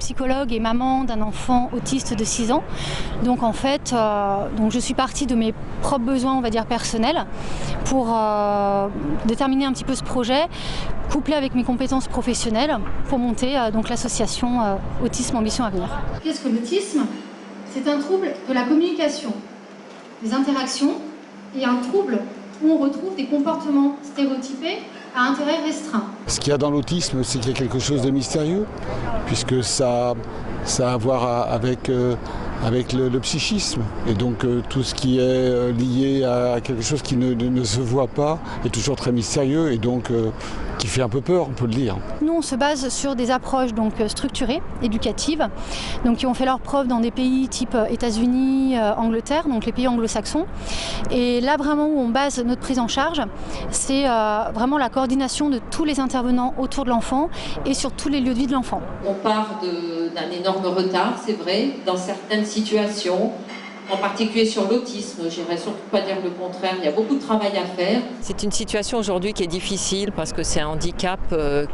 psychologue et maman d'un enfant autiste de 6 ans. Donc en fait, je suis partie de mes propres besoins, on va dire personnels, pour déterminer un petit peu ce projet, couplé avec mes compétences professionnelles, pour monter donc l'association Autisme Ambition Avenir. Qu'est-ce que l'autisme? C'est un trouble de la communication, des interactions et un trouble où on retrouve des comportements stéréotypés à intérêt restreint. Ce qu'il y a dans l'autisme, c'est qu'il y a quelque chose de mystérieux, puisque ça a à voir avec le psychisme. Et donc tout ce qui est lié à quelque chose qui ne se voit pas est toujours très mystérieux et donc qui fait un peu peur, on peut le dire. Nous, on se base sur des approches structurées, éducatives, qui ont fait leurs preuves dans des pays type États-Unis, Angleterre, donc les pays anglo-saxons. Et là, vraiment, où on base notre prise en charge, c'est vraiment la coordination de tous les intervenants autour de l'enfant et sur tous les lieux de vie de l'enfant. On part d'un énorme retard, c'est vrai, dans certaines situations, en particulier sur l'autisme. Je n'irais surtout pas dire le contraire, il y a beaucoup de travail à faire. C'est une situation aujourd'hui qui est difficile parce que c'est un handicap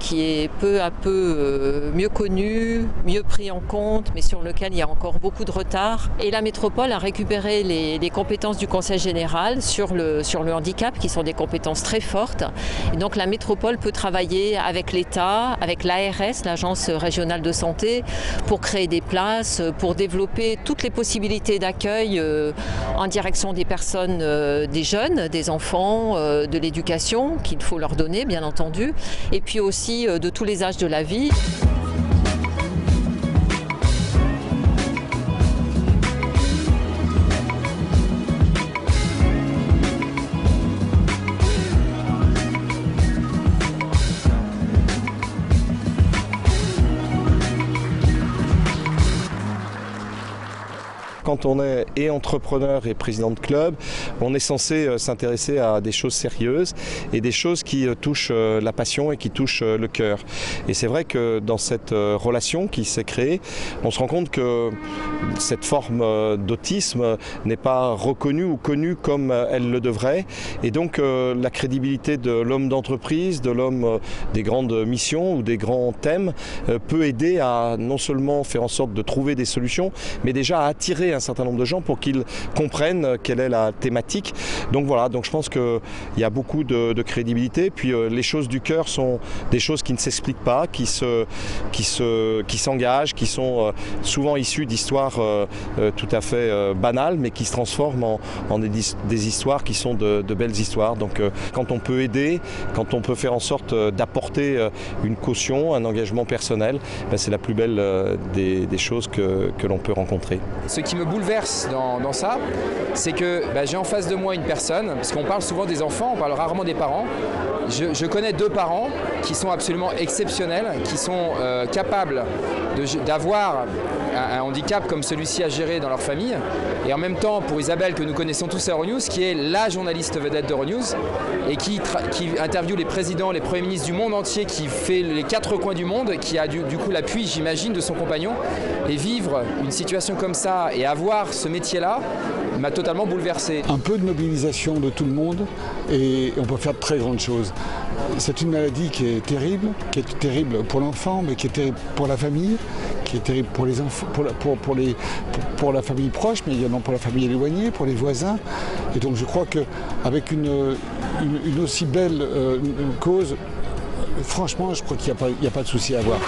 qui est peu à peu mieux connu, mieux pris en compte, mais sur lequel il y a encore beaucoup de retard. Et la métropole a récupéré les compétences du Conseil général sur le handicap, qui sont des compétences très fortes. Et donc la métropole peut travailler avec l'État, avec l'ARS, l'Agence régionale de santé, pour créer des places, pour développer toutes les possibilités d'accueil en direction des personnes, des jeunes, des enfants, de l'éducation qu'il faut leur donner bien entendu, et puis aussi de tous les âges de la vie. Quand on est et entrepreneur et président de club, on est censé s'intéresser à des choses sérieuses et des choses qui touchent la passion et qui touchent le cœur. Et c'est vrai que dans cette relation qui s'est créée, on se rend compte que cette forme d'autisme n'est pas reconnue ou connue comme elle le devrait. Et donc la crédibilité de l'homme d'entreprise, de l'homme des grandes missions ou des grands thèmes peut aider à non seulement faire en sorte de trouver des solutions, mais déjà à attirer un certain nombre de gens pour qu'ils comprennent quelle est la thématique. Donc voilà, donc je pense qu'il y a beaucoup de crédibilité. Puis les choses du cœur sont des choses qui ne s'expliquent pas, qui s'engagent, qui sont souvent issues d'histoires tout à fait banales, mais qui se transforment en des histoires qui sont de belles histoires. Donc quand on peut aider, quand on peut faire en sorte d'apporter une caution, un engagement personnel, c'est la plus belle des choses que l'on peut rencontrer. Ce qui me bouleverse dans ça, c'est que j'ai en face de moi une personne, parce qu'on parle souvent des enfants, on parle rarement des parents. Je connais 2 parents qui sont absolument exceptionnels, qui sont capables d'avoir un handicap comme celui-ci à gérer dans leur famille. Et en même temps, pour Isabelle, que nous connaissons tous à Euronews, qui est la journaliste vedette d'Euronews et qui interviewe les présidents, les premiers ministres du monde entier, qui fait les 4 coins du monde, qui a du coup l'appui, j'imagine, de son compagnon. Et vivre une situation comme ça et avoir ce métier-là m'a totalement bouleversé. Un peu de mobilisation de tout le monde et on peut faire de très grandes choses. C'est une maladie qui est terrible pour l'enfant, mais qui est terrible pour la famille, qui est terrible pour les enfants, pour la famille proche, mais également pour la famille éloignée, pour les voisins. Et donc je crois qu'avec une aussi belle cause, franchement, je crois qu'il n'y a pas de souci à avoir.